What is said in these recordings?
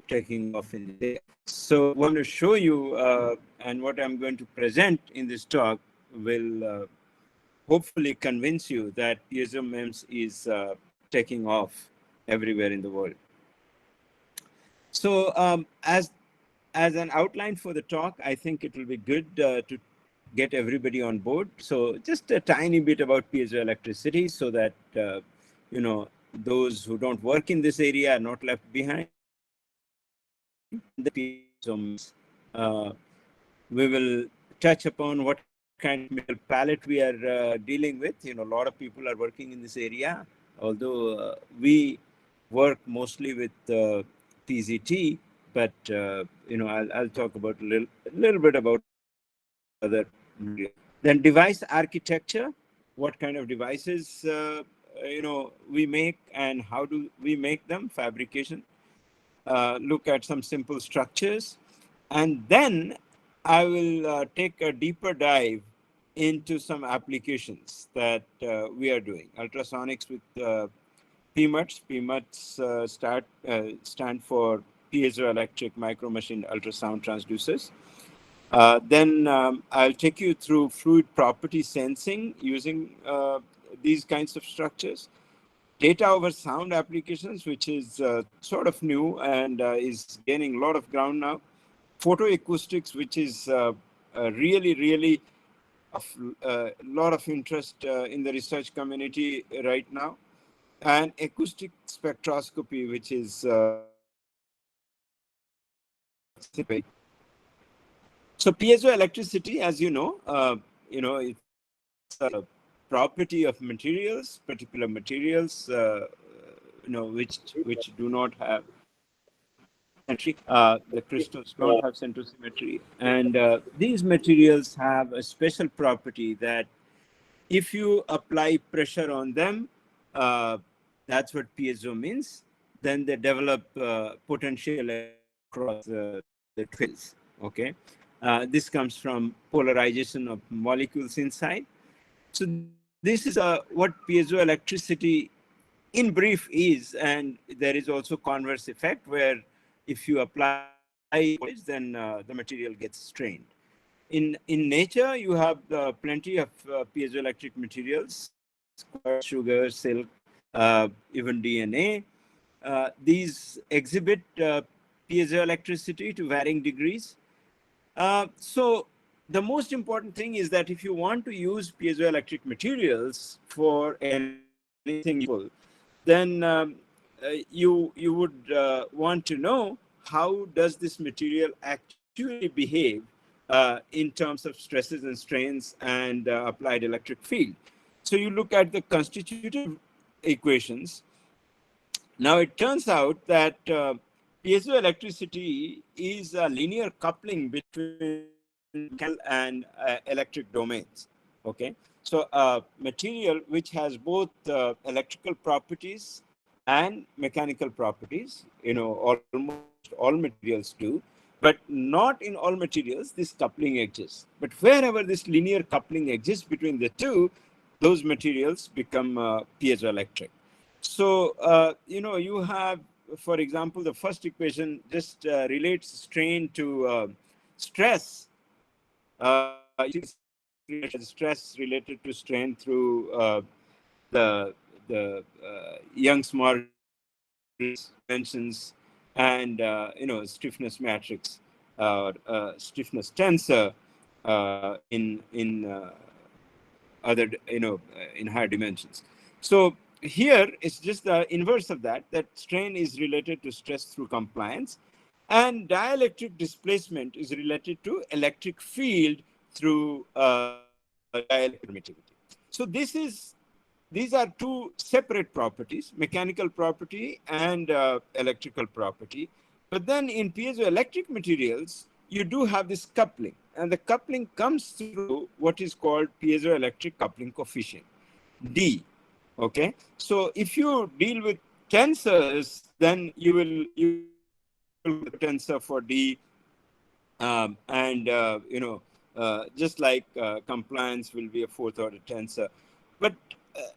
taking off in the day. So I want to show you, and what I'm going to present in this talk will hopefully convince you that PiezoMEMS is taking off everywhere in the world. So as an outline for the talk, I think it will be good to get everybody on board. So just a tiny bit about piezoelectricity so that, you know, those who don't work in this area are not left behind. The PiezoMEMS, we will touch upon what kind of material palette we are dealing with. You know, a lot of people are working in this area, although we work mostly with PZT, but you know, I'll talk about a little bit about other material. Then device architecture, what kind of devices you know, we make and how do we make them, fabrication. Look at some simple structures, and then I will take a deeper dive into some applications that we are doing. Ultrasonics with PMUTS. PMUTS stand for piezoelectric micro machine ultrasound transducers. Then I'll take you through fluid property sensing using these kinds of structures. Data over sound applications, which is sort of new and is gaining a lot of ground now. Photoacoustics, which is really a lot of interest in the research community right now. And acoustic spectroscopy, which is so piezoelectricity, as you know, it's a property of materials, particular materials, you know, which do not have the crystals don't have centrosymmetry, and these materials have a special property that if you apply pressure on them, that's what piezo means, then they develop potential across the trails. Okay, this comes from polarization of molecules inside. So this is what piezoelectricity in brief is, and there is also converse effect where if you apply voltage, then the material gets strained. In nature, you have plenty of piezoelectric materials, quartz, sugar, silk, even DNA. These exhibit piezoelectricity to varying degrees. So the most important thing is that if you want to use piezoelectric materials for anything useful, then you would want to know how does this material actually behave in terms of stresses and strains and applied electric field. So you look at the constitutive equations. Now it turns out that piezoelectricity is a linear coupling between mechanical and electric domains. Okay, so material which has both electrical properties and mechanical properties, you know, almost all materials do, but not in all materials this coupling exists. But wherever this linear coupling exists between the two, those materials become piezoelectric. So, you know, you have, for example, the first equation just relates strain to stress. Stress related to strain through the Young's dimensions and you know, stiffness matrix, stiffness tensor in other, you know, in higher dimensions. So here it's just the inverse of that. That strain is related to stress through compliance, and dielectric displacement is related to electric field through dielectric permittivity. So these are two separate properties, mechanical property and electrical property. But then in piezoelectric materials, you do have this coupling, and the coupling comes through what is called piezoelectric coupling coefficient, D. Okay, so if you deal with tensors, then you will tensor for D, and you know, just like compliance will be a fourth order tensor. But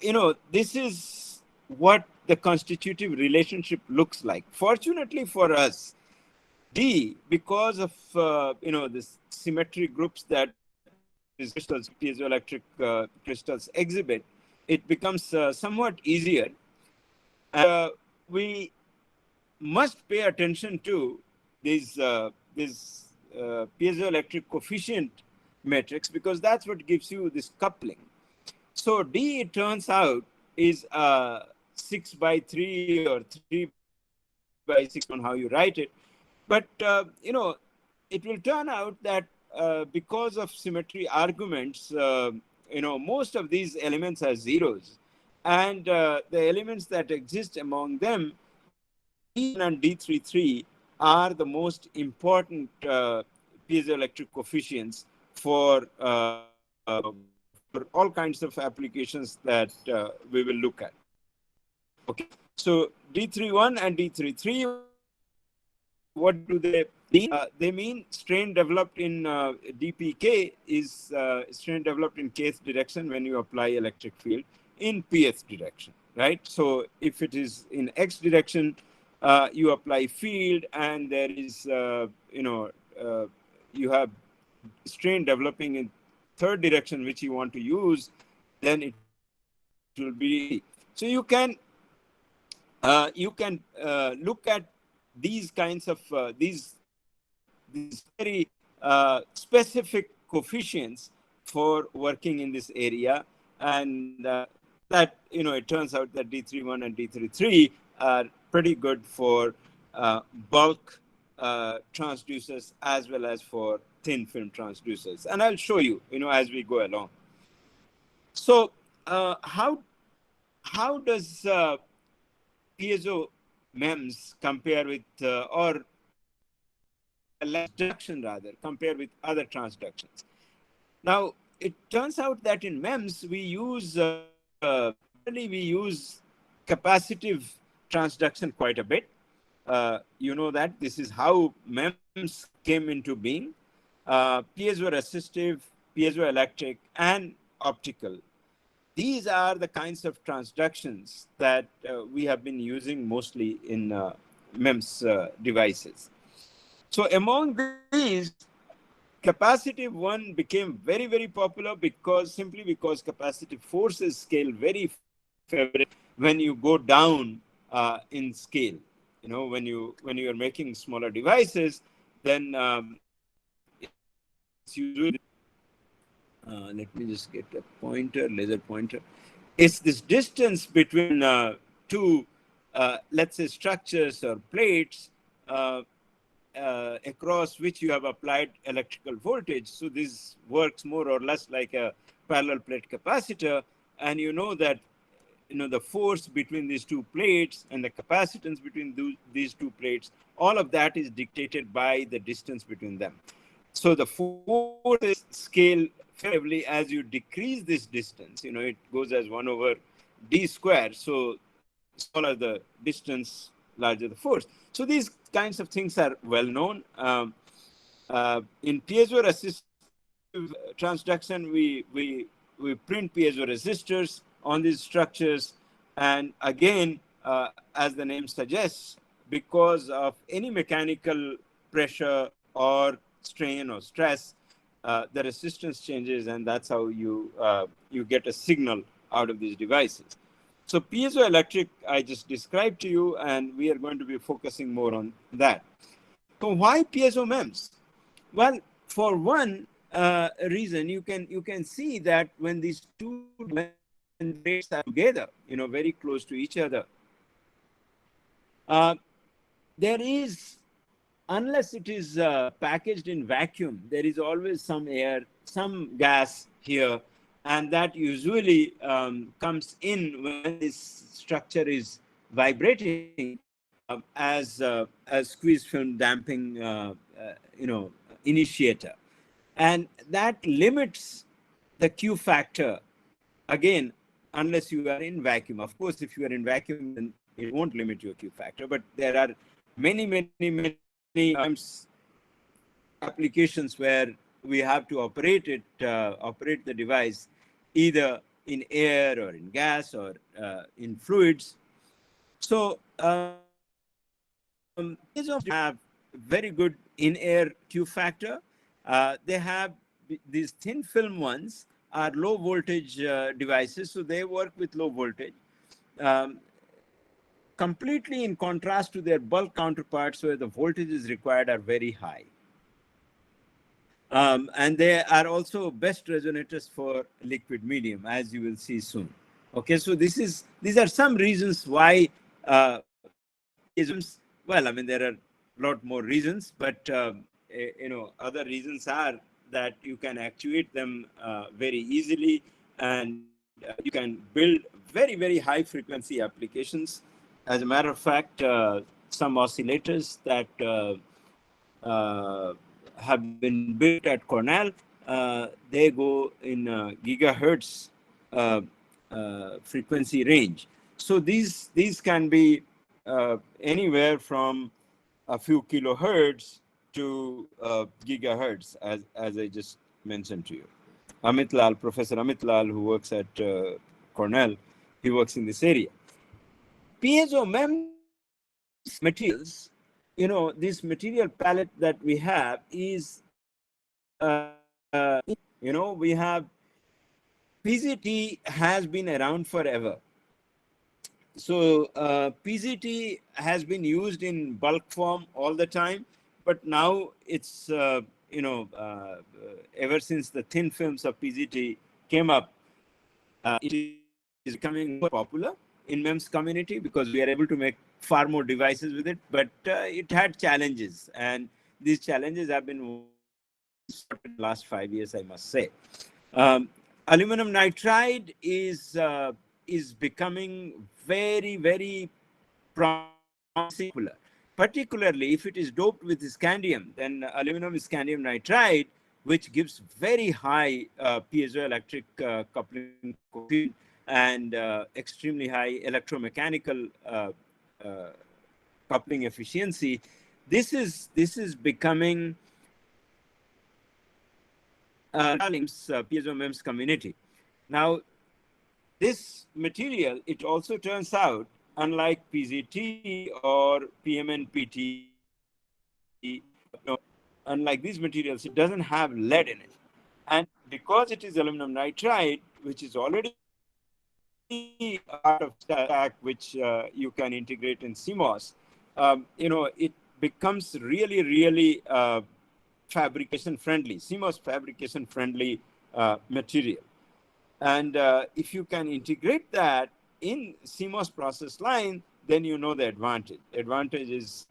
you know, this is what the constitutive relationship looks like. Fortunately for us, D, because of this symmetry groups that these crystals, piezoelectric crystals exhibit, it becomes somewhat easier. We must pay attention to this piezoelectric coefficient matrix, because that's what gives you this coupling. So D, it turns out, is 6 by 3 or 3 by 6 on how you write it. But, it will turn out that because of symmetry arguments, most of these elements are zeros. And the elements that exist among them, D1 and D33, are the most important piezoelectric coefficients for all kinds of applications that we will look at. Okay, so D31 and D33, what do they mean? They mean strain developed in DPK is strain developed in kth direction when you apply electric field in pth direction, right? So if it is in x direction, you apply field, and there is, you have strain developing in third direction, which you want to use, then it will be D. So you can look at these kinds of these very specific coefficients for working in this area, and that it turns out that D31 and D33 are pretty good for bulk transducers as well as for thin film transducers, and I'll show you as we go along. So how does piezo-MEMS compare with or transduction rather compare with other transductions? Now it turns out that in MEMS we use generally we use capacitive transduction quite a bit. You know that this is how MEMS came into being. Piezo-resistive, piezoelectric, and optical. These are the kinds of transductions that we have been using mostly in MEMS devices. So among these, capacitive one became very, very popular simply because capacitive forces scale very favorably when you go down in scale. When you are making smaller devices, then it's usually let me just get a laser pointer. It's this distance between two, let's say, structures or plates across which you have applied electrical voltage. So this works more or less like a parallel plate capacitor, and you know that the force between these two plates and the capacitance between these two plates, all of that is dictated by the distance between them. So the forces scale favorably as you decrease this distance. It goes as 1 over d square. So smaller the distance, larger the force. So these kinds of things are well known. In piezo-resistive transduction, we print piezo resistors on these structures, and again, as the name suggests, because of any mechanical pressure or strain or stress, the resistance changes, and that's how you get a signal out of these devices. So piezoelectric, I just described to you, and we are going to be focusing more on that. So why piezo-MEMS? Well, for one reason, you can see that when these two plates are together, very close to each other, there is, unless it is packaged in vacuum, there is always some air, some gas here, and that usually comes in when this structure is vibrating as squeeze film damping, initiator, and that limits the Q factor. Again, unless you are in vacuum. Of course, if you are in vacuum, then it won't limit your Q factor. But there are many times applications where we have to operate the device either in air or in gas or in fluids. So piezo have very good in-air Q factor. They have these thin film ones are low voltage devices, so they work with low voltage. Um, Completely in contrast to their bulk counterparts where the voltages required are very high. And they are also best resonators for liquid medium, as you will see soon. Okay, so these are some reasons why piezoMEMS, well, I mean, there are a lot more reasons, but other reasons are that you can actuate them very easily, and you can build very, very high frequency applications. As a matter of fact, some oscillators that have been built at Cornell, they go in gigahertz uh, frequency range. So these can be anywhere from a few kilohertz to gigahertz, as I just mentioned to you. Professor Amit Lal, who works at Cornell, he works in this area. Piezo-MEMS materials, this material palette that we have is, we have PZT has been around forever. So PZT has been used in bulk form all the time, but now it's, ever since the thin films of PZT came up, it is becoming more popular in MEMS community because we are able to make far more devices with it, but it had challenges, and these challenges have been sorted in the last 5 years, I must say. Aluminum nitride is becoming very, very promising, particularly if it is doped with scandium. Then aluminum is scandium nitride, which gives very high piezoelectric coupling coefficient and extremely high electromechanical coupling efficiency. This is becoming PiezoMEMS community. Now, this material, it also turns out, unlike PZT or PMN-PT, unlike these materials, it doesn't have lead in it. And because it is aluminum nitride, which is already a part of stack, which you can integrate in CMOS, it becomes really, really fabrication friendly, CMOS fabrication friendly material. And if you can integrate that in CMOS process line, then you know the advantage. Advantage is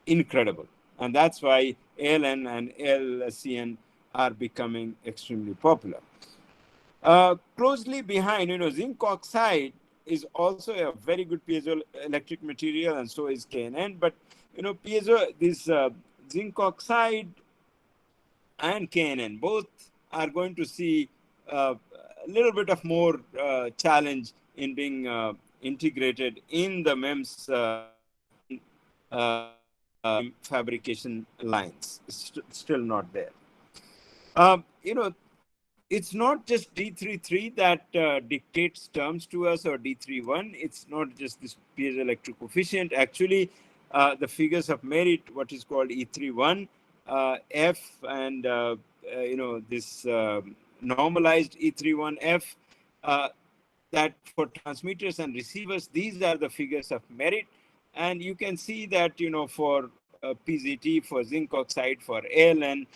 incredible. And that's why AlN and AlCN are becoming extremely popular. Closely behind, zinc oxide is also a very good piezoelectric material, and so is KNN. But, this zinc oxide and KNN both are going to see a little bit of more challenge in being integrated in the MEMS fabrication lines. Still not there. It's not just D33 that dictates terms to us, or D31. It's not just this piezoelectric coefficient. Actually, the figures of merit, what is called E31, F, and this normalized E31F, that for transmitters and receivers, these are the figures of merit. And you can see that, for PZT, for zinc oxide, for AlN,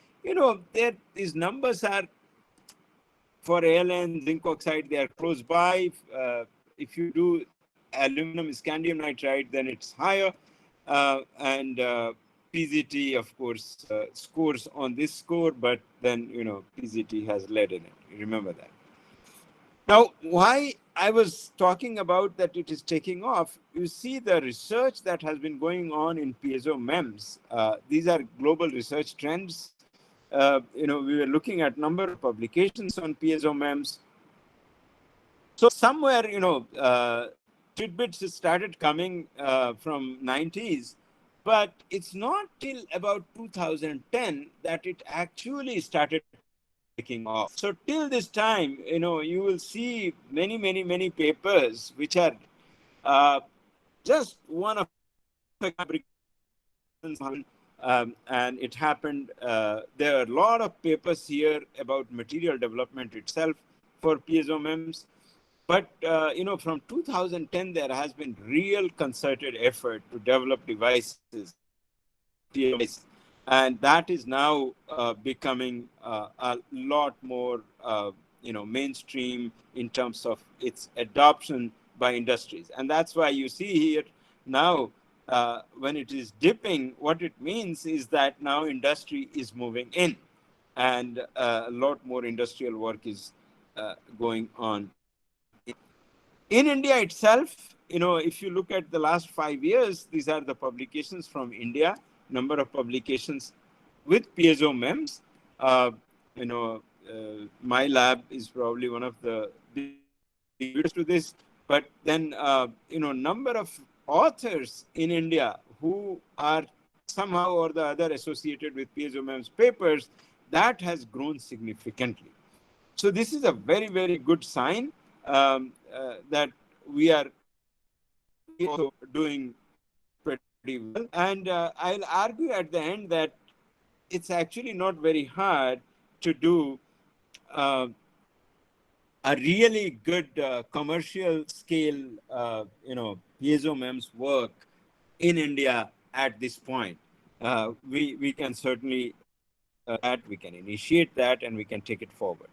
these numbers are, for AlN, zinc oxide, they are close by. If you do aluminum scandium nitride, then it's higher. And PZT, of course, scores on this score, but then, PZT has lead in it. Remember that. Now, why I was talking about that it is taking off, you see the research that has been going on in PiezoMEMS. These are global research trends. We were looking at number of publications on PiezoMEMS. So somewhere, tidbits started coming from 90s, but it's not till about 2010 that it actually started coming taking off. So till this time, you will see many papers which are just one of and it happened. There are a lot of papers here about material development itself for piezo-MEMS. But, from 2010, there has been real concerted effort to develop devices, and that is now becoming a lot more, mainstream in terms of its adoption by industries. And that's why you see here now, when it is dipping, what it means is that now industry is moving in, and a lot more industrial work is going on. In India itself, if you look at the last 5 years, these are the publications from India, number of publications with piezo-MEMS. My lab is probably one of the biggest to this, but then, number of authors in India who are somehow or the other associated with piezo-MEMS papers, that has grown significantly. So this is a very good sign that we are also doing pretty well. And I'll argue at the end that it's actually not very hard to do a really good commercial scale, piezo-MEMS work in India at this point. We can certainly that we can initiate that and we can take it forward.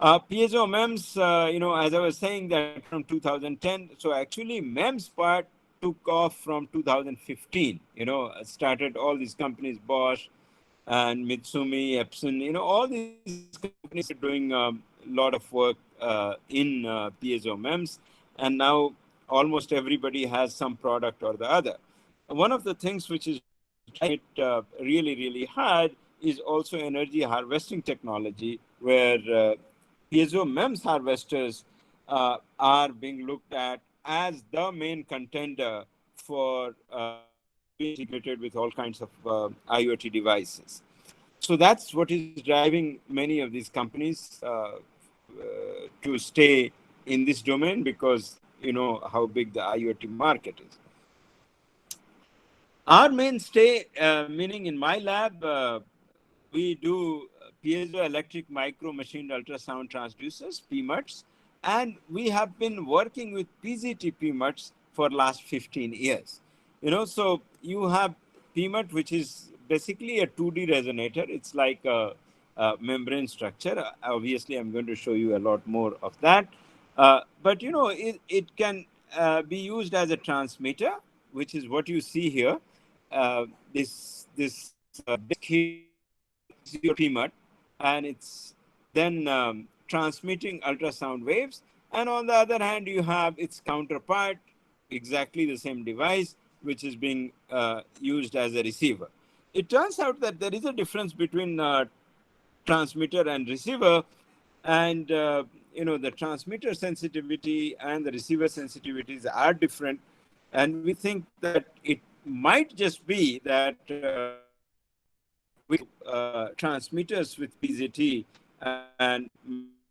Piezo-MEMS, as I was saying, that from 2010. So actually, MEMS part took off from 2015. Started all these companies, Bosch and Mitsumi, Epson. All these companies are doing a lot of work in Piezo-MEMS, and now almost everybody has some product or the other. One of the things which is it really hard is also energy harvesting technology, where piezo-MEMS harvesters are being looked at as the main contender for being integrated with all kinds of IoT devices. So that's what is driving many of these companies to stay in this domain, because you know how big the IoT market is. Our mainstay, meaning in my lab, we do piezoelectric micro-machined ultrasound transducers, PMUTS, and we have been working with PZT PMUTS for last 15 years. So you have PMUT, which is basically a 2D resonator. It's like a membrane structure. Obviously, I'm going to show you a lot more of that. But it can be used as a transmitter, which is what you see here. This disc here is your PMUT, and it's then transmitting ultrasound waves. And on the other hand, you have its counterpart, exactly the same device, which is being used as a receiver. It turns out that there is a difference between transmitter and receiver, and the transmitter sensitivity and the receiver sensitivities are different, and we think that it might just be that we transmitters with PZT and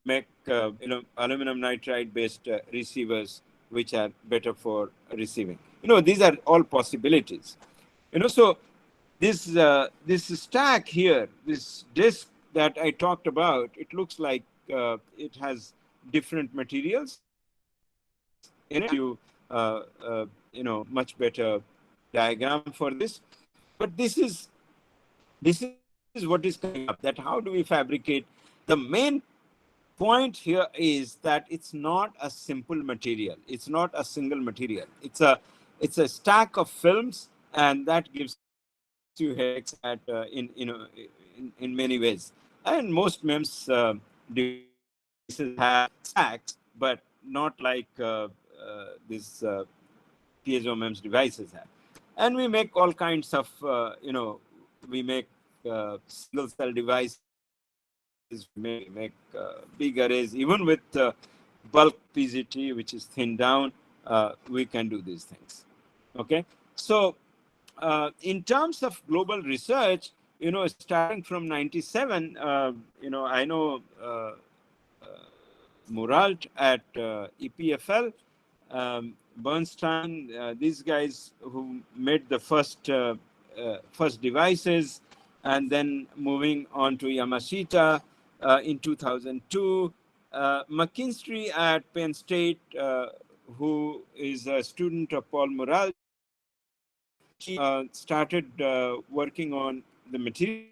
make aluminum nitride based receivers which are better for receiving. These are all possibilities. So this stack here, this disk that I talked about, it looks like it has different materials in it. Much better diagram for this. But this is what is coming up. That how do we fabricate? The main point here is that it's not a simple material. It's not a single material. It's a stack of films, and that gives you headaches in many ways. And most MEMS devices have stacks, but not like this piezo-MEMS devices have. And we make all kinds of we make single cell devices. We make big arrays, even with bulk PZT, which is thinned down. We can do these things. Okay, so in terms of global research, starting from 97, I know Muralt at EPFL, Bernstein, these guys who made the first devices, and then moving on to Yamashita in 2002. McKinstry at Penn State, who is a student of Paul Muralt, she started working on the material,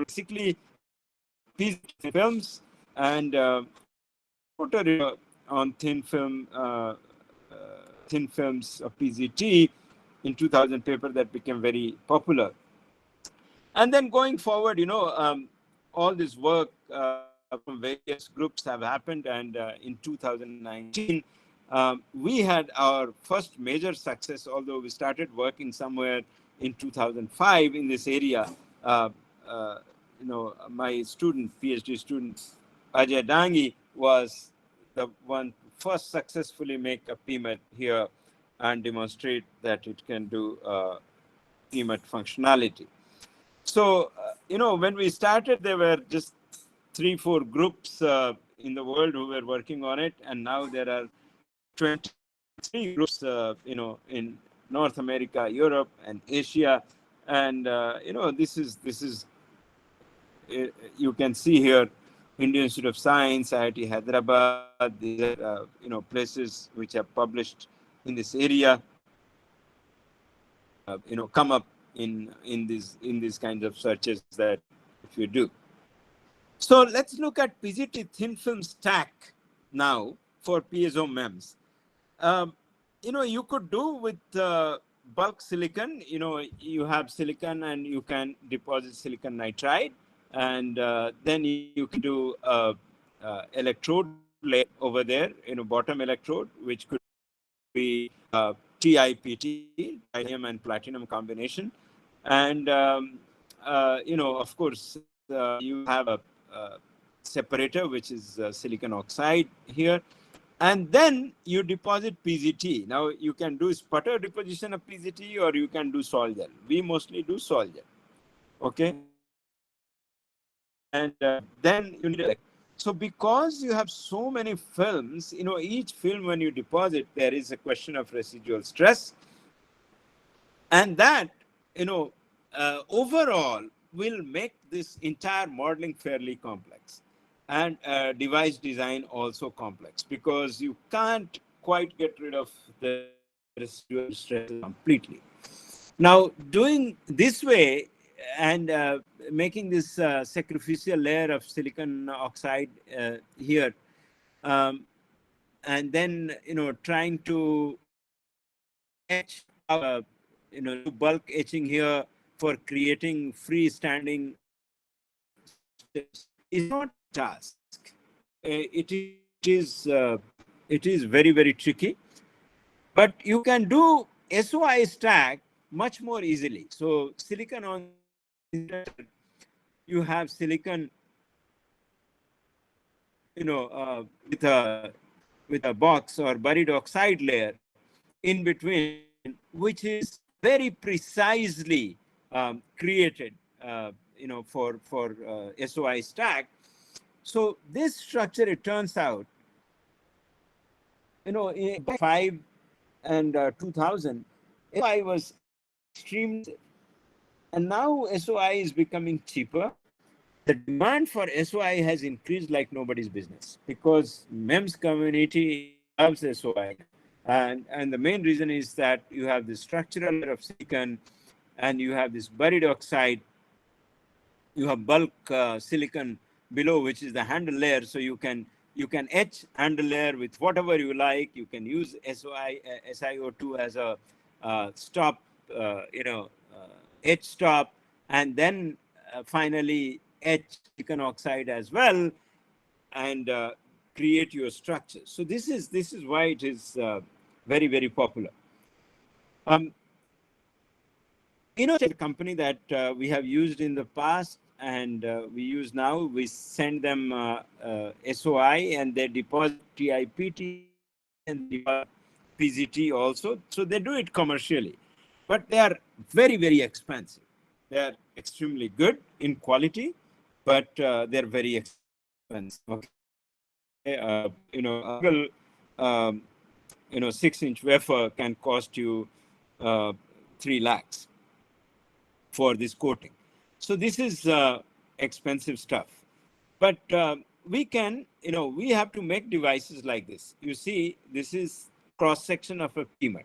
basically PZT films, and wrote a review on thin films of PZT in 2000 paper that became very popular. And then going forward, all this work from various groups have happened, and in 2019, we had our first major success, although we started working somewhere in 2005 in this area. My student, PhD student, Ajay Dangi, was the one first successfully make a PMET here and demonstrate that it can do PMET functionality. So, when we started, there were just 3-4 groups in the world who were working on it, and now there are 23 groups, in North America, Europe, and Asia. And this is you can see here, Indian Institute of Science, IIT Hyderabad. These are places which have published in this area. Come up in these kinds of searches that if you do. So let's look at PZT thin film stack now for PiezoMEMS. You could do with bulk silicon. You have silicon and you can deposit silicon nitride, and then you can do electrode layer over there, bottom electrode, which could be TIPT, titanium and platinum combination. And, of course, you have a separator, which is silicon oxide here. And then you deposit PZT. Now, you can do sputter deposition of PZT, or you can do sol gel. We mostly do sol gel. Okay. And then you need so because you have so many films, each film when you deposit, there is a question of residual stress. And that, overall will make this entire modeling fairly complex, and device design also complex, because you can't quite get rid of the residual stress completely. Now, doing this way and making this sacrificial layer of silicon oxide here, and then trying to etch do bulk etching here for creating freestanding is not a task. It is very, very tricky, but you can do SOI stack much more easily. So silicon on, you have silicon, with a box or buried oxide layer in between, which is very precisely created, for SOI stack. So this structure, it turns out, in 5 and 2000, SOI was extremely, and now SOI is becoming cheaper. The demand for SOI has increased like nobody's business, because MEMS community loves SOI. And the main reason is that you have the structural layer of silicon, and you have this buried oxide. You have bulk silicon below, which is the handle layer. So you can etch handle layer with whatever you like. You can use SiO2 as a stop, etch stop, and then finally etch silicon oxide as well, and create your structure. So this is why it is very, very popular. A company that we have used in the past, and we use now. We send them SOI, and they deposit TIPT and deposit PZT also. So they do it commercially, but they are very, very expensive. They are extremely good in quality, but they're very expensive. Okay, a single um, 6-inch wafer can cost you 3 lakhs for this coating. So this is expensive stuff. But we can, we have to make devices like this. You see, this is cross section of a PMUT.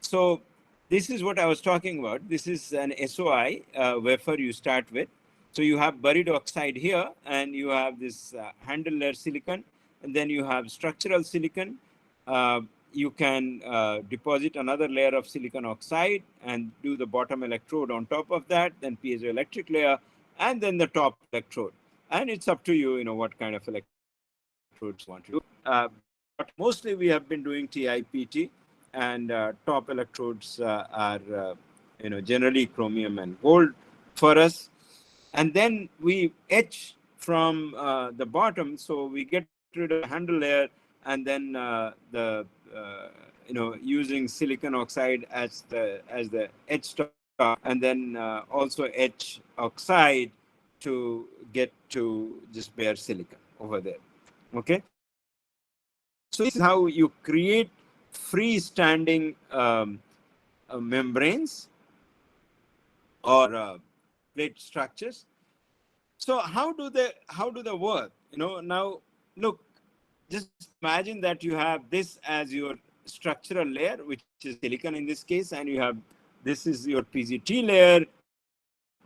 So this is what I was talking about. This is an SOI wafer you start with. So you have buried oxide here, and you have this handle layer silicon, and then you have structural silicon. You can deposit another layer of silicon oxide and do the bottom electrode on top of that, then piezoelectric layer, and then the top electrode. And it's up to you, what kind of electrodes you want to do. But mostly we have been doing TIPT, and top electrodes are, generally chromium and gold for us. And then we etch from the bottom, so we get rid of the handle layer, and then using silicon oxide as the etch top, and then also etch oxide to get to just bare silicon over there. Okay, so this is how you create freestanding membranes or plate structures. So how do they work? Now look, just imagine that you have this as your structural layer, which is silicon in this case, and you have this is your PZT layer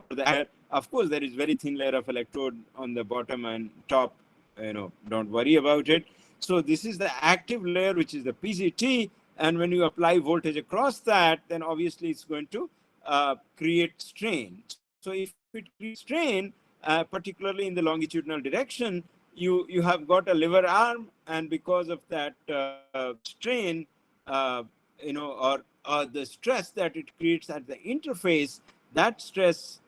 or the active layer. Of course, there is very thin layer of electrode on the bottom and top. Don't worry about it. So this is the active layer, which is the PZT, and when you apply voltage across that, then obviously it's going to create strain. So if it creates strain, particularly in the longitudinal direction, you have got a lever arm, and because of that strain, or the stress that it creates at the interface, that stress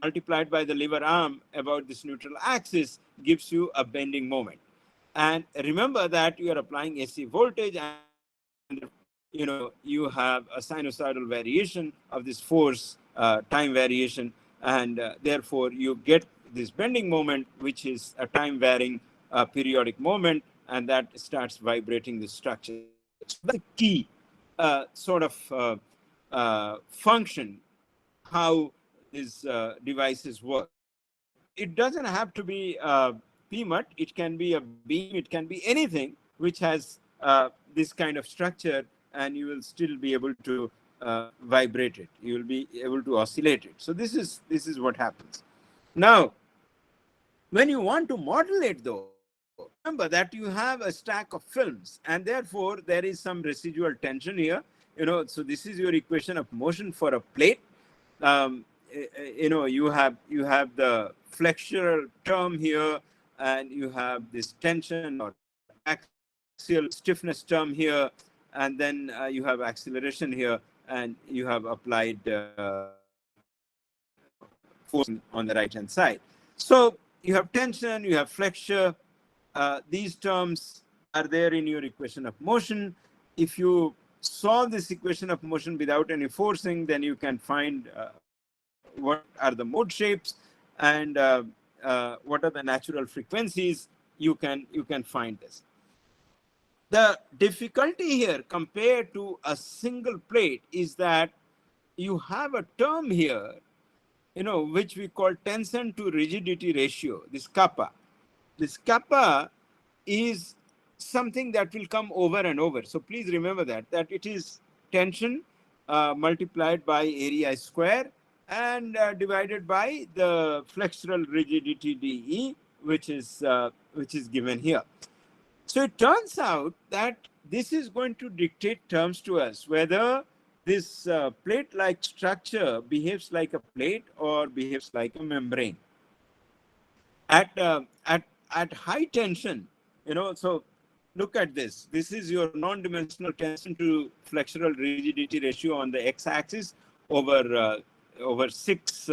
multiplied by the lever arm about this neutral axis gives you a bending moment. And remember that you are applying AC voltage, and you have a sinusoidal variation of this force, time variation, and therefore you get this bending moment, which is a time varying periodic moment, and that starts vibrating the structure. So that's the key sort of function, how these devices work. It doesn't have to be a PMUT, it can be a beam, it can be anything which has this kind of structure, and you will still be able to vibrate it. You will be able to oscillate it. So this is what happens. Now, when you want to model it though, remember that you have a stack of films, and therefore there is some residual tension here. So this is your equation of motion for a plate. You have the flexural term here, and you have this tension or axial stiffness term here, and then you have acceleration here, and you have applied force on the right hand side. So you have tension, you have flexure. These terms are there in your equation of motion. If you solve this equation of motion without any forcing, then you can find what are the mode shapes, and what are the natural frequencies. You can find this. The difficulty here compared to a single plate is that you have a term here, which we call tension to rigidity ratio, this kappa. This kappa is something that will come over and over. So please remember that it is tension multiplied by area square, and divided by the flexural rigidity dE, which is given here. So it turns out that this is going to dictate terms to us, whether this plate-like structure behaves like a plate or behaves like a membrane. At high tension, so look at this. This is your non-dimensional tension to flexural rigidity ratio on the x-axis over 6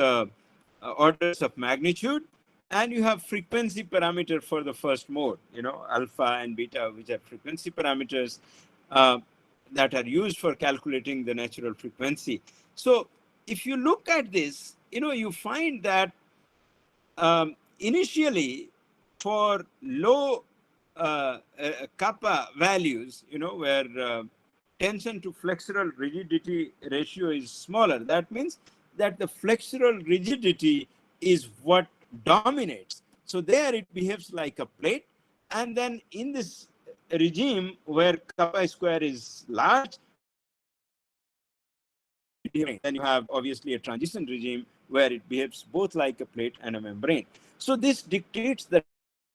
orders of magnitude, and you have frequency parameter for the first mode, alpha and beta, which are frequency parameters uh, that are used for calculating the natural frequency. So if you look at this, you find that initially for low kappa values, where tension to flexural rigidity ratio is smaller, that means that the flexural rigidity is what dominates. So there it behaves like a plate. And then in this regime where kappa square is large, then you have obviously a transition regime where it behaves both like a plate and a membrane. So this dictates the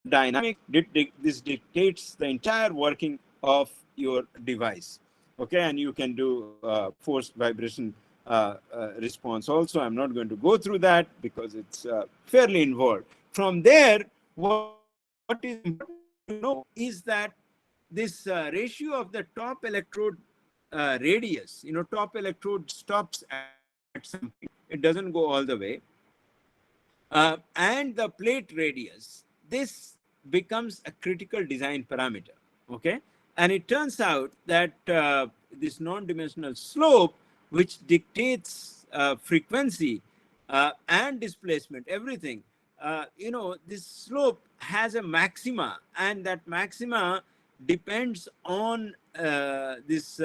dynamic, this dictates the entire working of your device. Okay, and you can do forced vibration response also. I'm not going to go through that because it's fairly involved. From there, what is important to know is that this ratio of the top electrode radius, top electrode stops at some point. It doesn't go all the way. And the plate radius, this becomes a critical design parameter. Okay. And it turns out that this non-dimensional slope, which dictates frequency and displacement, everything, this slope has a maxima, and that maxima depends on this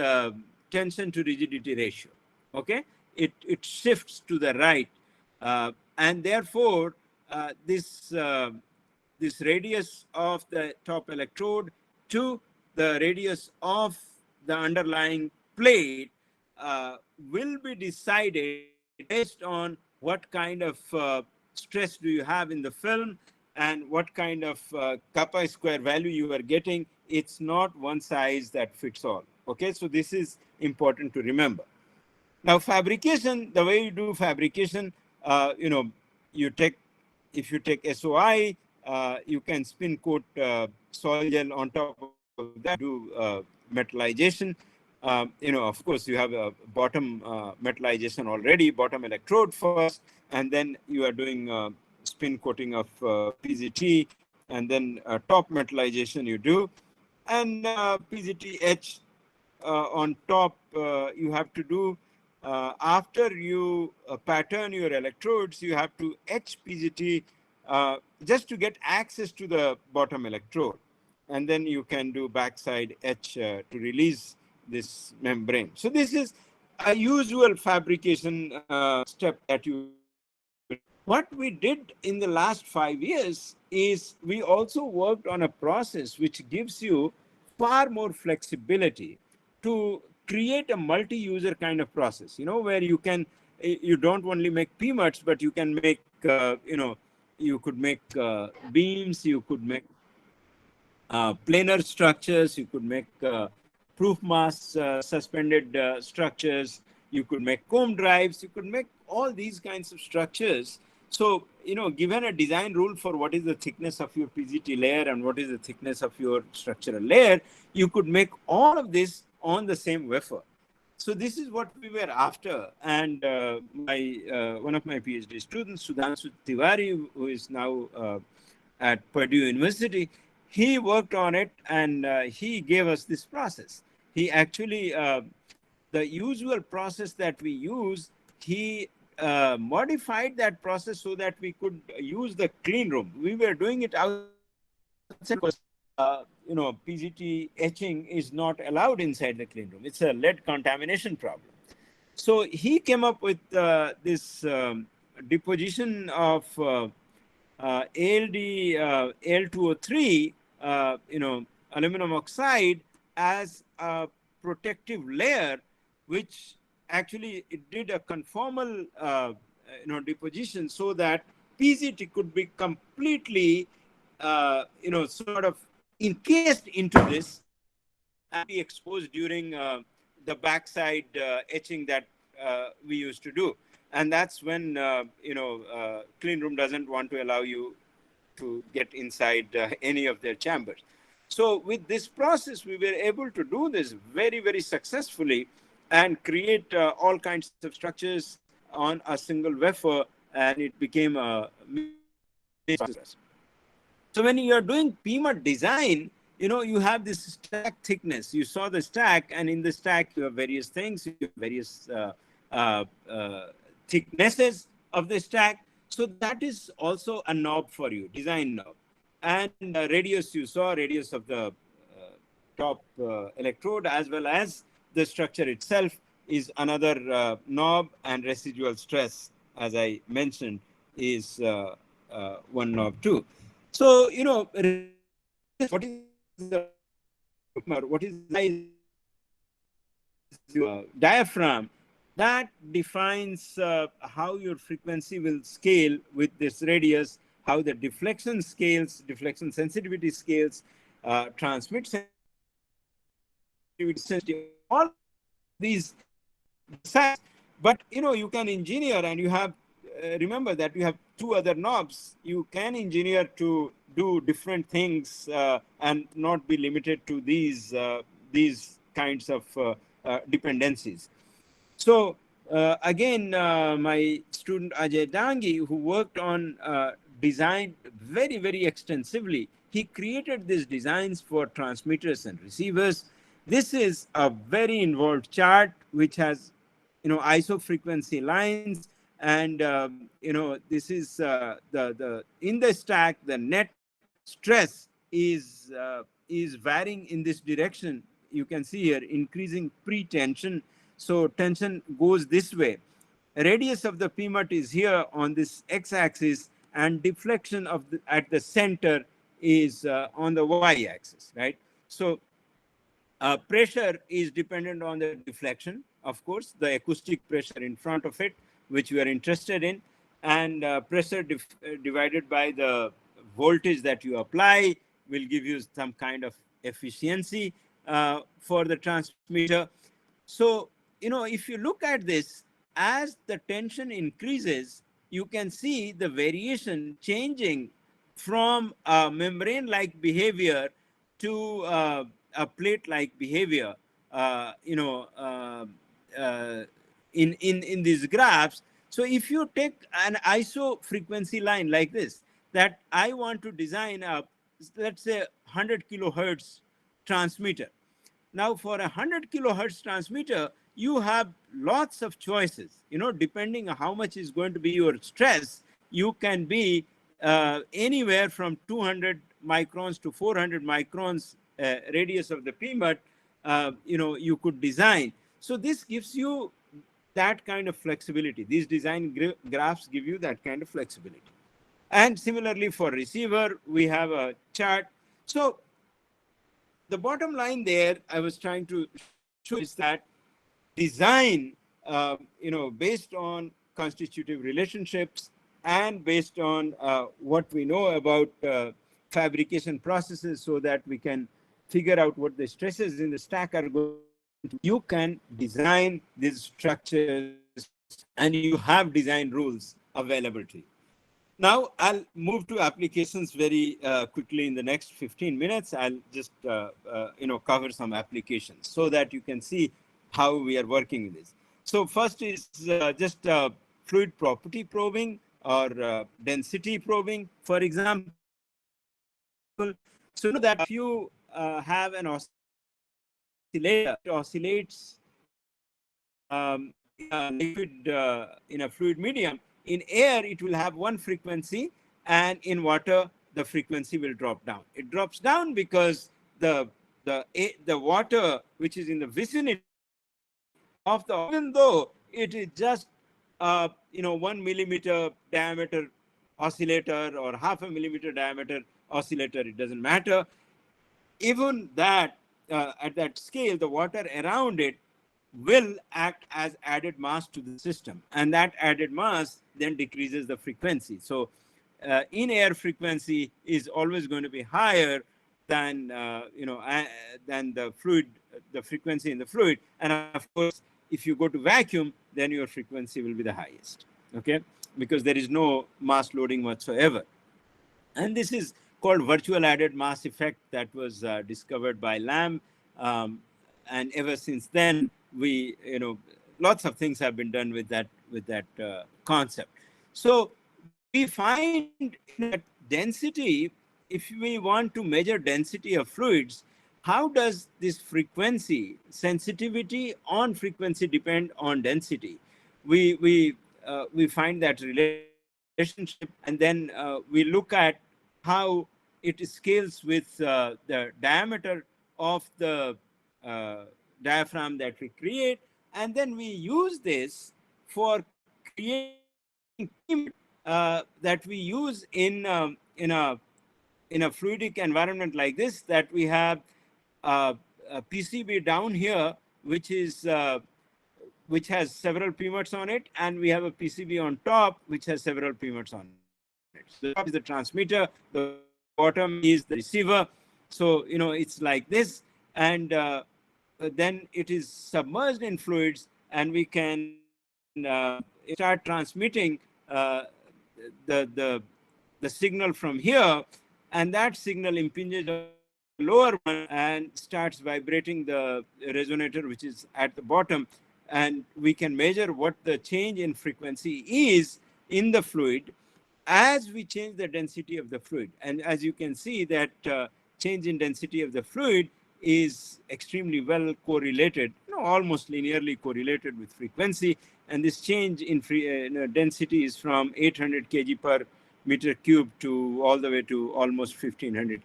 tension to rigidity ratio. Okay. It shifts to the right. And therefore, this radius of the top electrode to the radius of the underlying plate will be decided based on what kind of stress do you have in the film and what kind of kappa square value you are getting. It's not one size that fits all. Okay, so this is important to remember. Now, fabrication, the way you do fabrication, you take, if you take SOI, you can spin coat soil gel on top of that, do metallization. Of course, you have a bottom metallization already, bottom electrode first, and then you are doing spin coating of PZT, and then top metallization you do, and PZT etch on top you have to do. After you pattern your electrodes, you have to etch PZT just to get access to the bottom electrode. And then you can do backside etch to release this membrane. So this is a usual fabrication step that you will do. What we did in the last 5 years is we also worked on a process which gives you far more flexibility to create a multi-user kind of process, where you don't only make PMUTS, but you can make, you could make beams, you could make planar structures, you could make proof mass suspended structures, you could make comb drives, you could make all these kinds of structures. So, given a design rule for what is the thickness of your PZT layer and what is the thickness of your structural layer, you could make all of this on the same wafer. So this is what we were after. And one of my PhD students, Sudhanshu Tiwari, who is now at Purdue University, he worked on it, and he gave us this process. He actually, the usual process that we use, he modified that process so that we could use the clean room. We were doing it outside because, PZT etching is not allowed inside the clean room. It's a lead contamination problem. So he came up with this deposition of ALD Al2O3, aluminum oxide, as a protective layer, which actually it did a conformal deposition so that PZT could be completely sort of encased into this and be exposed during the backside etching that we used to do. And that's when clean room doesn't want to allow you to get inside any of their chambers. So with this process, we were able to do this very, very successfully and create all kinds of structures on a single wafer, and it became a process. So when you are doing PMUT design, you have this stack thickness. You saw the stack, and in the stack, you have various things, you have various thicknesses, of the stack. So that is also a knob for you, design knob. And radius, you saw radius of the top electrode, as well as the structure itself is another knob, and residual stress, as I mentioned, is one knob too. So, what is the what is the size diaphragm, that defines how your frequency will scale with this radius, how the deflection scales, deflection sensitivity scales, transmit sensitivity, all these size. But you can engineer, and you have remember that you have two other knobs. You can engineer to do different things and not be limited to these kinds of dependencies. So again, my student Ajay Dangi, who worked on design very extensively, he created these designs for transmitters and receivers. This is a very involved chart which has ISO frequency lines, and this is the in the stack, the net stress is varying in this direction. You can see here increasing pre-tension. So tension goes this way. Radius of the PMUT is here on this x-axis, and deflection at the center is on the y-axis, right? So pressure is dependent on the deflection, of course, the acoustic pressure in front of it, which we are interested in, and pressure divided by the voltage that you apply will give you some kind of efficiency for the transmitter. So, if you look at this, as the tension increases, you can see the variation changing from a membrane-like behavior to a plate-like behavior, in these graphs. So if you take an ISO frequency line like this, that I want to design a, let's say, 100 kilohertz transmitter. Now, for a 100 kilohertz transmitter, you have lots of choices. Depending on how much is going to be your stress, you can be anywhere from 200 microns to 400 microns radius of the PMUT. You could design. So this gives you that kind of flexibility. These design graphs give you that kind of flexibility. And similarly for receiver, we have a chart. So the bottom line there I was trying to show is that design, based on constitutive relationships and based on what we know about fabrication processes, so that we can figure out what the stresses in the stack are going to, you can design these structures, and you have design rules available to you. Now, I'll move to applications very quickly in the next 15 minutes. I'll just, cover some applications so that you can see how we are working with this. So first is just fluid property probing or density probing, for example. So that if you have an oscillator, it oscillates in a liquid, in a fluid medium. In air, it will have one frequency, and in water, the frequency will drop down. It drops down because the water which is in the vicinity of the, even though it is just 1 millimeter diameter oscillator or half a millimeter diameter oscillator, it doesn't matter. Even that, at that scale, the water around it will act as added mass to the system, and that added mass then decreases the frequency. So in air frequency is always going to be higher than than the fluid, the frequency in the fluid. And of course, if you go to vacuum, then your frequency will be the highest, okay, because there is no mass loading whatsoever. And this is called virtual added mass effect, that was discovered by Lamb, and ever since then we, lots of things have been done with that concept. So we find that density, if we want to measure density of fluids, how does this frequency, sensitivity on frequency depend on density? We we find that relationship, and then we look at how it scales with the diameter of the diaphragm that we create, and then we use this for creating PMUT that we use in a fluidic environment like this, that we have a PCB down here, which has several PMUTs on it, and we have a PCB on top which has several PMUTs on it. So the top is the transmitter, the bottom is the receiver. So it's like this, and then it is submerged in fluids, and we can start transmitting the the signal from here, and that signal impinges on the lower one and starts vibrating the resonator, which is at the bottom, and we can measure what the change in frequency is in the fluid as we change the density of the fluid. And as you can see, that change in density of the fluid is extremely well correlated, almost linearly correlated with frequency. And this change in density is from 800 kg per meter cube to all the way to almost 1500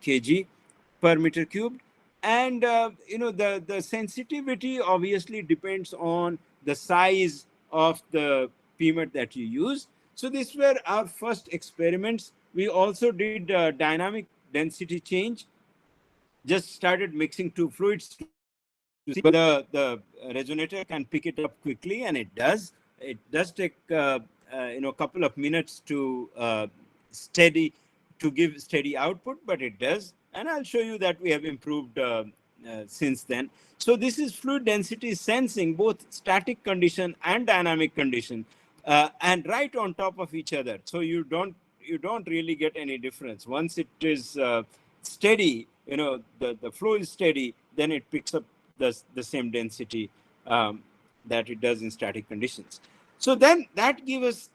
kg per meter cubed. And the sensitivity obviously depends on the size of the PMUT that you use. So these were our first experiments. We also did dynamic density change. Just started mixing two fluids to see the resonator can pick it up quickly, and it does. It does take a couple of minutes to give steady output, but it does. And I'll show you that we have improved since then. So this is fluid density sensing, both static condition and dynamic condition, and right on top of each other. So you don't really get any difference. Once it is steady, the flow is steady, then it picks up the same density that it does in static conditions. So then that gave us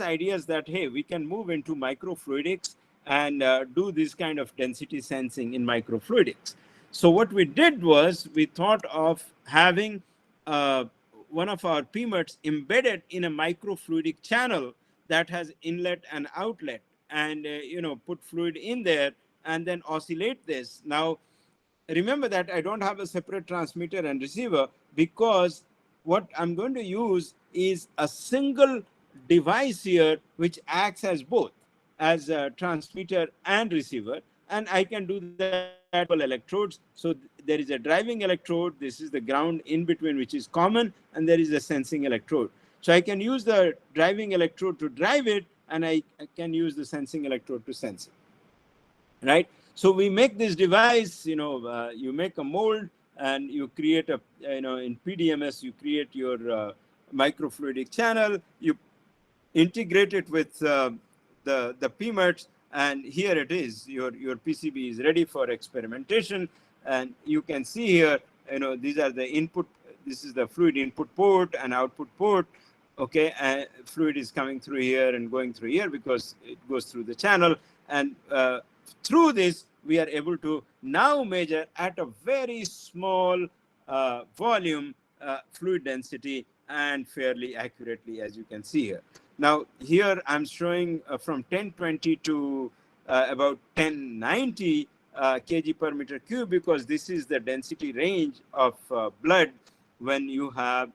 ideas that, hey, we can move into microfluidics and do this kind of density sensing in microfluidics. So what we did was we thought of having one of our PMUTs embedded in a microfluidic channel that has inlet and outlet, and put fluid in there and then oscillate this. Now, remember that I don't have a separate transmitter and receiver, because what I'm going to use is a single device here which acts as both, as a transmitter and receiver. And I can do that multiple electrodes. So there is a driving electrode. This is the ground in between, which is common. And there is a sensing electrode. So I can use the driving electrode to drive it, and I can use the sensing electrode to sense it. Right? So we make this device, you make a mold, and you create a, in PDMS, you create your microfluidic channel, you integrate it with the PMUTs, and here it is. Your PCB is ready for experimentation, and you can see here, these are the input. This is the fluid input port and output port. Okay, and fluid is coming through here and going through here because it goes through the channel, and through this we are able to now measure at a very small volume fluid density, and fairly accurately, as you can see here. Now, here I'm showing from 1020 to about 1090 kg per meter cube, because this is the density range of blood when you have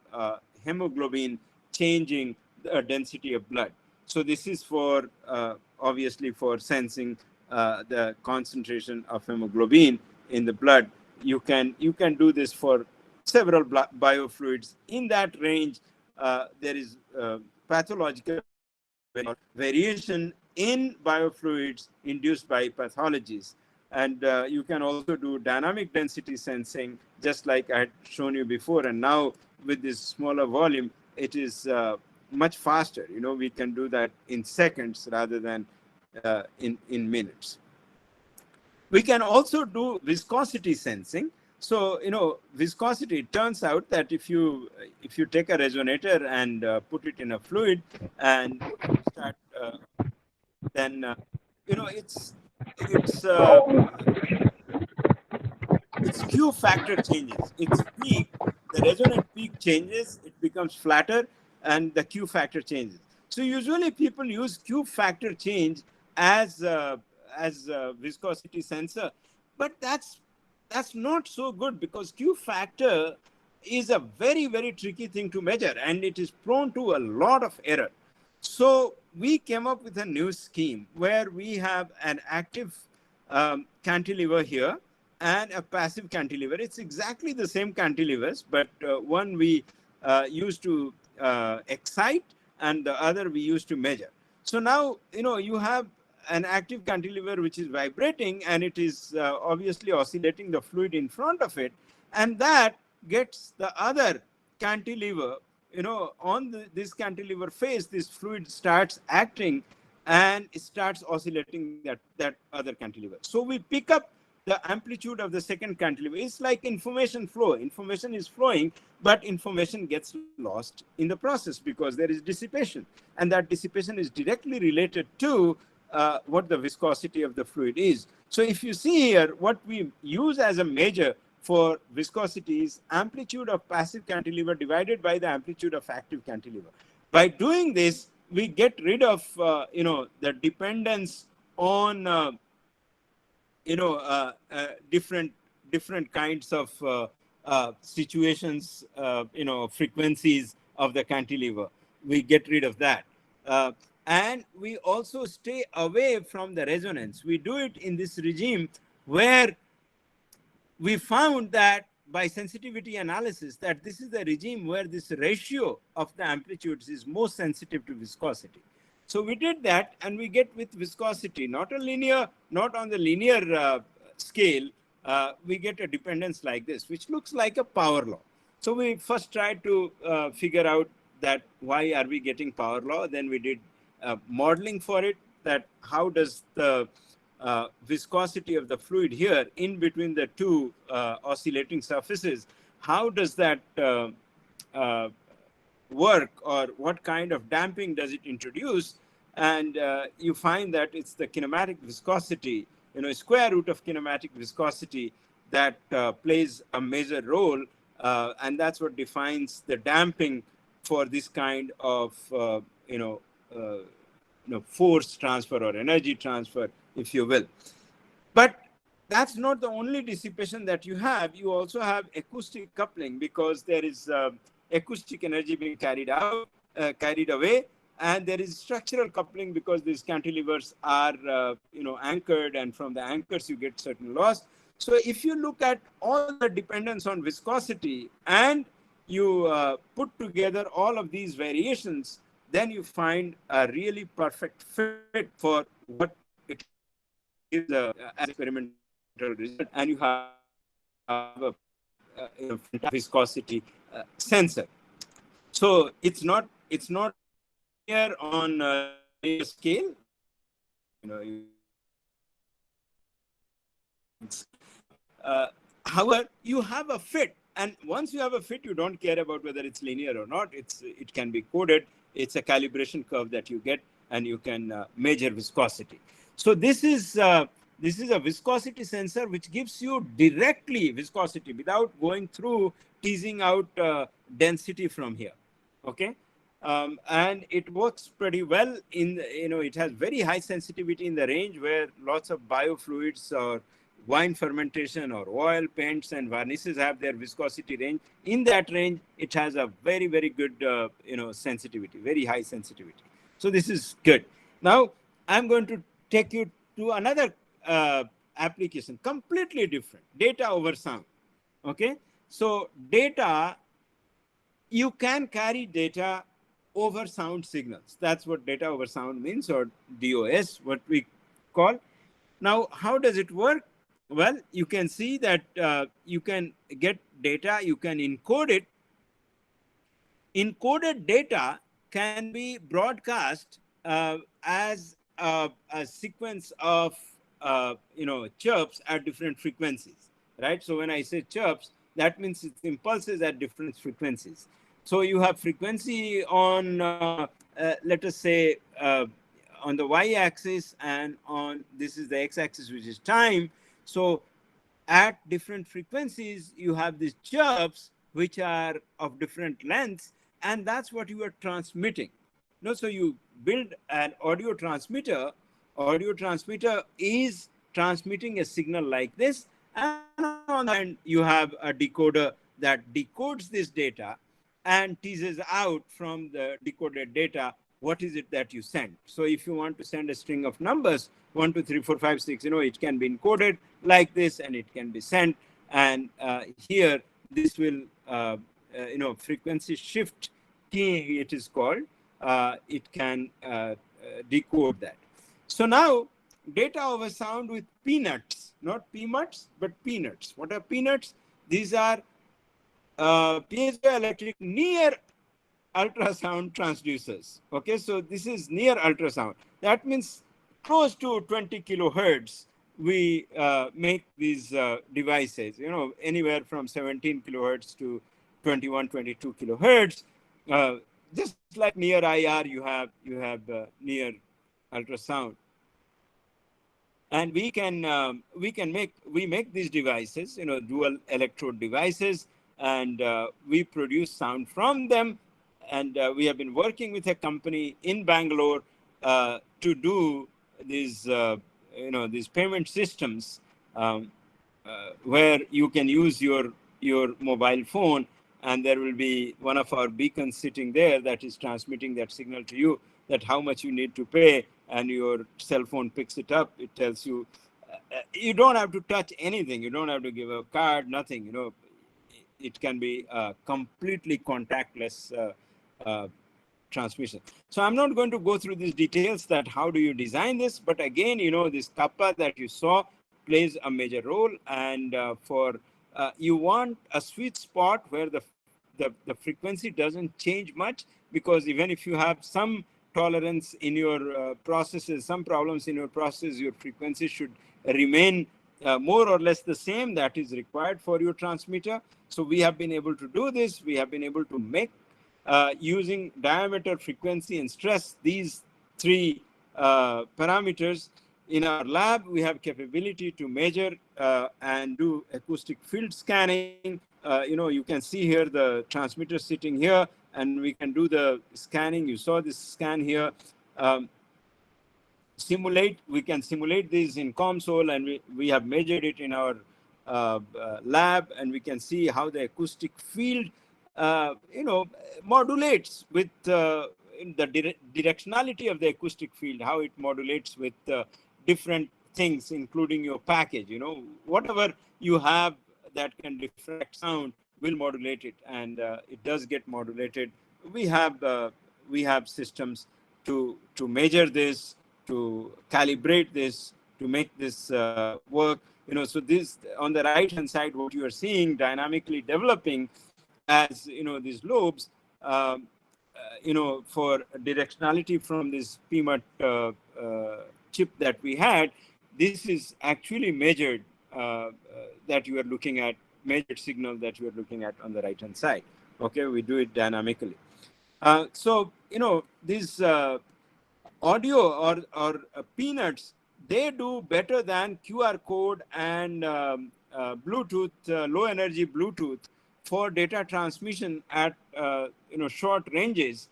hemoglobin changing the density of blood. So this is for obviously for sensing the concentration of hemoglobin in the blood. You can do this for several biofluids. In that range, there is pathological variation in biofluids induced by pathologies. And you can also do dynamic density sensing, just like I had shown you before. And now with this smaller volume, it is much faster. We can do that in seconds rather than in minutes. We can also do viscosity sensing. So, viscosity, it turns out that if you take a resonator and put it in a fluid and start, then, its Q factor changes. Its peak, the resonant peak changes. It becomes flatter. and the Q factor changes. So usually people use Q factor change as viscosity sensor, but that's not so good, because Q factor is a very, very tricky thing to measure, and it is prone to a lot of error. So we came up with a new scheme where we have an active cantilever here and a passive cantilever. It's exactly the same cantilevers, but one we use to excite and the other we use to measure. So now, you have an active cantilever which is vibrating, and it is obviously oscillating the fluid in front of it, and that gets the other cantilever, on this cantilever face, this fluid starts acting and it starts oscillating that other cantilever. So we pick up the amplitude of the second cantilever. It's like information flow. Information is flowing, but information gets lost in the process because there is dissipation. And that dissipation is directly related to what the viscosity of the fluid is. So if you see here, what we use as a measure for viscosity is amplitude of passive cantilever divided by the amplitude of active cantilever. By doing this, we get rid of, the dependence on, different kinds of situations, frequencies of the cantilever. We get rid of that. And we also stay away from the resonance. We do it in this regime where we found that by sensitivity analysis that this is the regime where this ratio of the amplitudes is most sensitive to viscosity. So we did that, and we get with viscosity, not on the linear scale, we get a dependence like this, which looks like a power law. So we first tried to figure out that why are we getting power law. Then we did modeling for it, that how does the viscosity of the fluid here in between the two oscillating surfaces, how does that work, or what kind of damping does it introduce? And you find that it's the kinematic viscosity, square root of kinematic viscosity that plays a major role, and that's what defines the damping for this kind of force transfer or energy transfer, if you will. But that's not the only dissipation that you have. You also have acoustic coupling, because there is acoustic energy being carried away, and there is structural coupling because these cantilevers are anchored, and from the anchors you get certain loss. So if you look at all the dependence on viscosity and you put together all of these variations, then you find a really perfect fit for what it is as experimental result, and you have a viscosity sensor. So it's not here on linear scale. However, you have a fit, and once you have a fit, you don't care about whether it's linear or not. It can be coded. It's a calibration curve that you get, and you can measure viscosity. So this is a viscosity sensor which gives you directly viscosity without going through teasing out density from here. Okay. And it works pretty well it has very high sensitivity in the range where lots of biofluids or wine fermentation or oil, paints, and varnishes have their viscosity range. In that range, it has a very, very good, sensitivity, very high sensitivity. So this is good. Now, I'm going to take you to another application, completely different, data over sound. Okay. So data, you can carry data over sound signals. That's what data over sound means, or DOS, what we call. Now, how does it work? Well, you can see that you can get data, you can encode it. Encoded data can be broadcast as a sequence of chirps at different frequencies, right? So when I say chirps, that means it's impulses at different frequencies. So you have frequency on, let us say, on the y-axis, and on this is the x-axis, which is time. So at different frequencies, you have these chirps which are of different lengths, and that's what you are transmitting. No, so you build an audio transmitter. Audio transmitter is transmitting a signal like this, and on the other hand, you have a decoder that decodes this data and teases out from the decoded data what is it that you send. So if you want to send a string of numbers, 1, 2, 3, 4, 5, 6, it can be encoded like this and it can be sent. And here, this will, frequency shift keying, it is called. It can decode that. So now, data over sound with peanuts, not PMUTS, but peanuts. What are peanuts? These are piezoelectric near ultrasound transducers. Okay, so this is near ultrasound. That means close to 20 kilohertz. We make these devices, anywhere from 17 kilohertz to 21, 22 kilohertz. Just like near IR, you have near ultrasound. And we make these devices, dual electrode devices, and we produce sound from them. And we have been working with a company in Bangalore to do these, these payment systems where you can use your mobile phone, and there will be one of our beacons sitting there that is transmitting that signal to you, that how much you need to pay, and your cell phone picks it up. It tells you, you don't have to touch anything. You don't have to give a card, nothing. It can be completely contactless transmission. So I'm not going to go through these details that how do you design this, but again, this kappa that you saw plays a major role. And you want a sweet spot where the frequency doesn't change much, because even if you have some tolerance in your processes, some problems in your process, your frequency should remain more or less the same that is required for your transmitter. So we have been able to do this. We have been able to make, using diameter, frequency, and stress, these three parameters. In our lab, we have capability to measure and do acoustic field scanning. You can see here the transmitter sitting here, and we can do the scanning. You saw this scan here. We can simulate these in COMSOL, and we have measured it in our lab, and we can see how the acoustic field, modulates with the directionality of the acoustic field, how it modulates with different things, including your package. Whatever you have that can diffract sound will modulate it, and it does get modulated. We have systems to measure this, to calibrate this, to make this work. So this, on the right hand side, what you are seeing dynamically developing as these lobes, for directionality from this PMUT chip that we had. This is actually measured that you are looking at, measured signal that you are looking at on the right hand side. Okay, we do it dynamically. So these audio or peanuts, they do better than QR code and Bluetooth, low energy Bluetooth for data transmission at short ranges.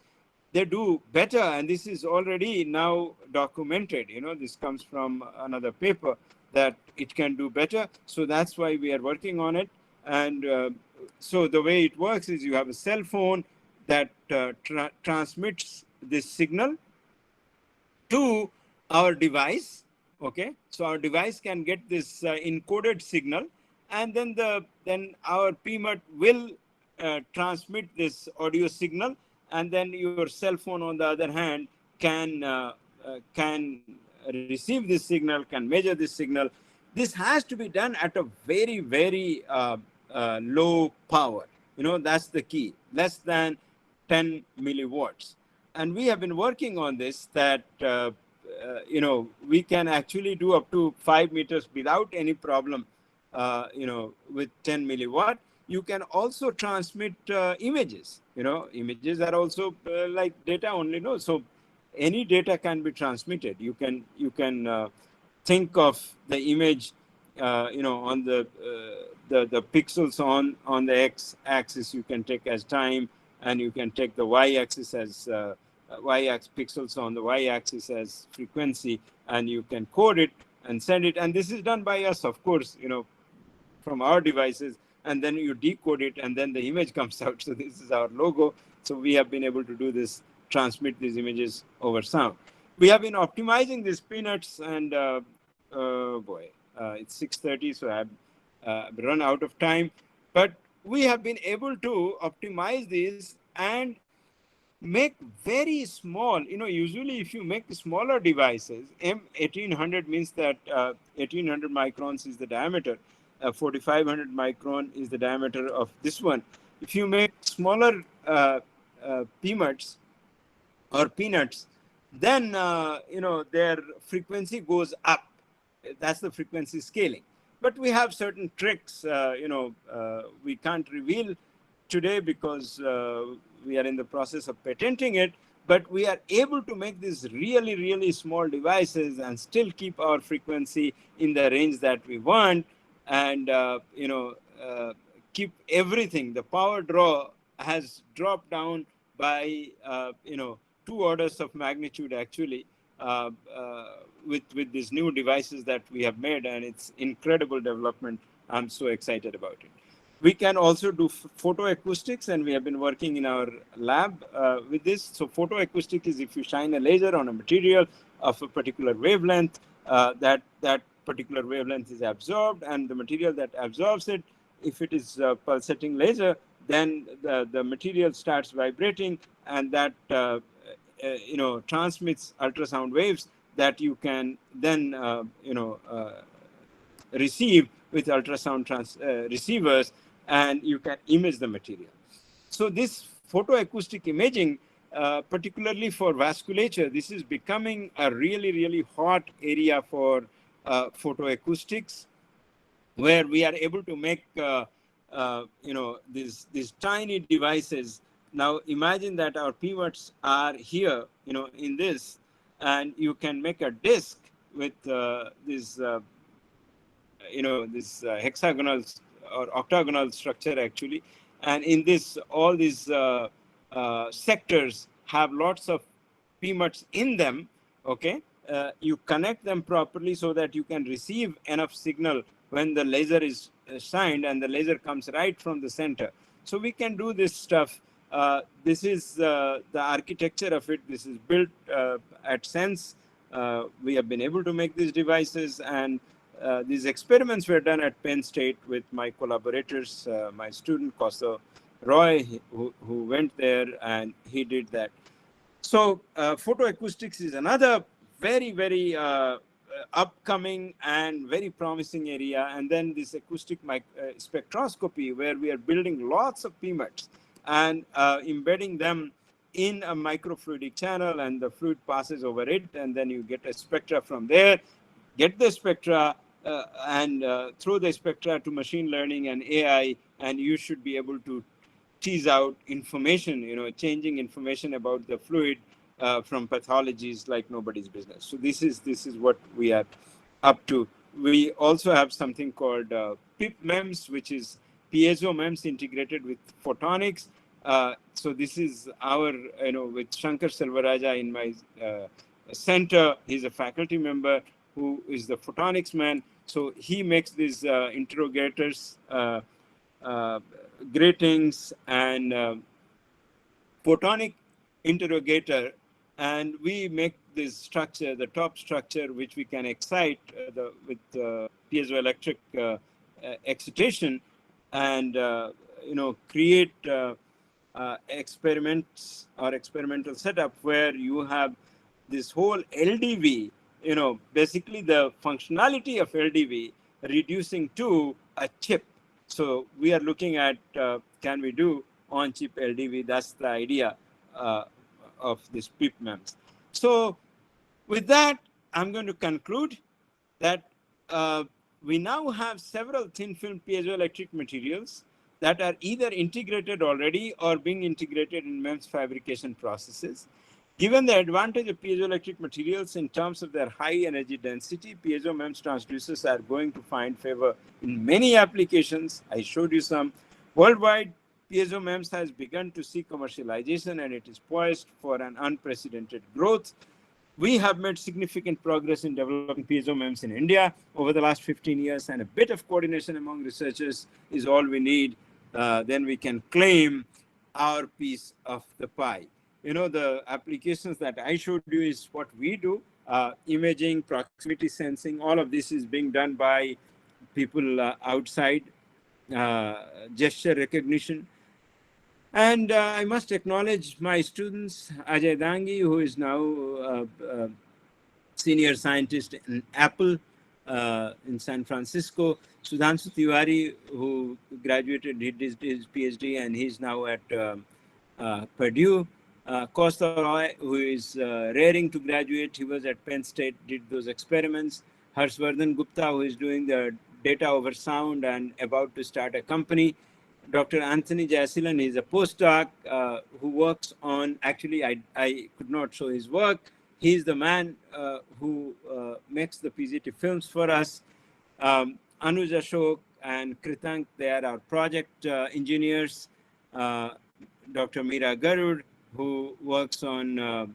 They do better, and this is already now documented. This comes from another paper that it can do better. So that's why we are working on it. And so the way it works is you have a cell phone that transmits this signal to our device. Okay, so our device can get this encoded signal, and then our PMUT will transmit this audio signal, and then your cell phone, on the other hand, can receive this signal, can measure this signal. This has to be done at a very, very low power. That's the key, less than 10 milliwatts. And we have been working on this, that we can actually do up to 5 meters without any problem, with 10 milliwatt. You can also transmit images. Images are also like data only. So any data can be transmitted. You can think of the image, on the pixels on the x-axis. You can take as time, and you can take the y-axis as y-axis pixels on the y-axis as frequency, and you can code it and send it. And this is done by us, of course, from our devices, and then you decode it, and then the image comes out. So this is our logo. So we have been able to do this, transmit these images over sound. We have been optimizing these peanuts, and it's 6:30, so I've run out of time. But we have been able to optimize these and make very small, usually if you make smaller devices, M1800 means that 1800 microns is the diameter, 4500 micron is the diameter of this one. If you make smaller PMUTS or peanuts, then, their frequency goes up. That's the frequency scaling. But we have certain tricks, we can't reveal today because we are in the process of patenting it, but we are able to make these really, really small devices and still keep our frequency in the range that we want, and, keep everything. The power draw has dropped down by, 2 orders of magnitude, actually, with these new devices that we have made, and it's incredible development. I'm so excited about it. We can also do photoacoustics, and we have been working in our lab with this. So photoacoustic is if you shine a laser on a material of a particular wavelength, that particular wavelength is absorbed, and the material that absorbs it, if it is a pulsating laser, then the material starts vibrating, and that transmits ultrasound waves that you can then receive with ultrasound receivers, and you can image the material. So this photoacoustic imaging, particularly for vasculature, this is becoming a really, really hot area for photoacoustics, where we are able to make these tiny devices. Now imagine that our PMUTS are here, in this, and you can make a disc with this hexagonal or octagonal structure, actually. And in this, all these sectors have lots of PMUTS in them, okay? You connect them properly so that you can receive enough signal when the laser is shined, and the laser comes right from the center. So we can do this stuff. This is the architecture of it. This is built at Sense. We have been able to make these devices, and these experiments were done at Penn State with my collaborators, my student Koso Roy, who went there, and he did that. So photoacoustics is another very, very upcoming and very promising area. And then this acoustic spectroscopy, where we are building lots of PMUTs and embedding them in a microfluidic channel, and the fluid passes over it, and then you get a spectra from there, get the spectra, and throw the spectra to machine learning and AI, and you should be able to tease out information, changing information about the fluid from pathologies like nobody's business. So this is what we are up to. We also have something called PIP-MEMS, which is PiezoMEMS integrated with photonics. So this is our, with Shankar Selvaraja in my center. He's a faculty member who is the photonics man. So he makes these interrogators, gratings, and photonic interrogator, and we make this structure, the top structure, which we can excite with piezoelectric excitation, and create experiments or experimental setup where you have this whole LDV, basically the functionality of LDV reducing to a chip. So we are looking at can we do on-chip LDV? That's the idea of this PIP-MEMS. So with that, I'm going to conclude that we now have several thin film piezoelectric materials that are either integrated already or being integrated in MEMS fabrication processes. Given the advantage of piezoelectric materials in terms of their high energy density, piezo-MEMS transducers are going to find favor in many applications. I showed you some. Worldwide, PiezoMEMS has begun to see commercialization and it is poised for an unprecedented growth. We have made significant progress in developing PiezoMEMS in India over the last 15 years, and a bit of coordination among researchers is all we need. Then we can claim our piece of the pie. You know, the applications that I showed you is what we do. Imaging, proximity sensing, all of this is being done by people outside, gesture recognition. And I must acknowledge my students, Ajay Dangi, who is now senior scientist in Apple in San Francisco, Sudhanshu Tiwari, who graduated, he did his PhD, and he's now at Purdue. Costa Roy, who is raring to graduate, he was at Penn State, did those experiments. Harshvardhan Gupta, who is doing the data over sound and about to start a company. Dr. Anthony Jasilan is a postdoc who works on, actually, I could not show his work. He's the man who makes the PZT films for us. Anuj Ashok and Kritank, they are our project engineers. Dr. Meera Garud, who works on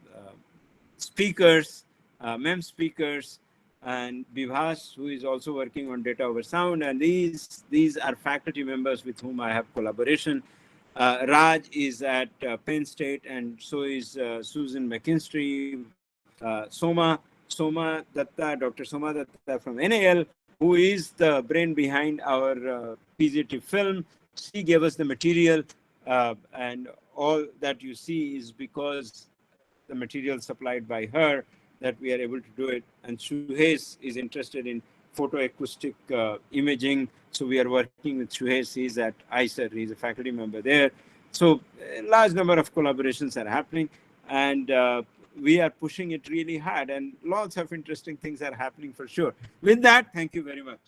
speakers, MEMS speakers, and Bivas, who is also working on data over sound. And these are faculty members with whom I have collaboration. Raj is at Penn State, and so is Susan McKinstry, Soma Datta, Dr. Soma Datta from NAL, who is the brain behind our PZT film. She gave us the material, and all that you see is because the material supplied by her that we are able to do it. And Shuhesh is interested in photoacoustic imaging. So we are working with Shuhesh. He's at ISSSS. He's a faculty member there. So a large number of collaborations are happening, and we are pushing it really hard, and lots of interesting things are happening for sure. With that, thank you very much.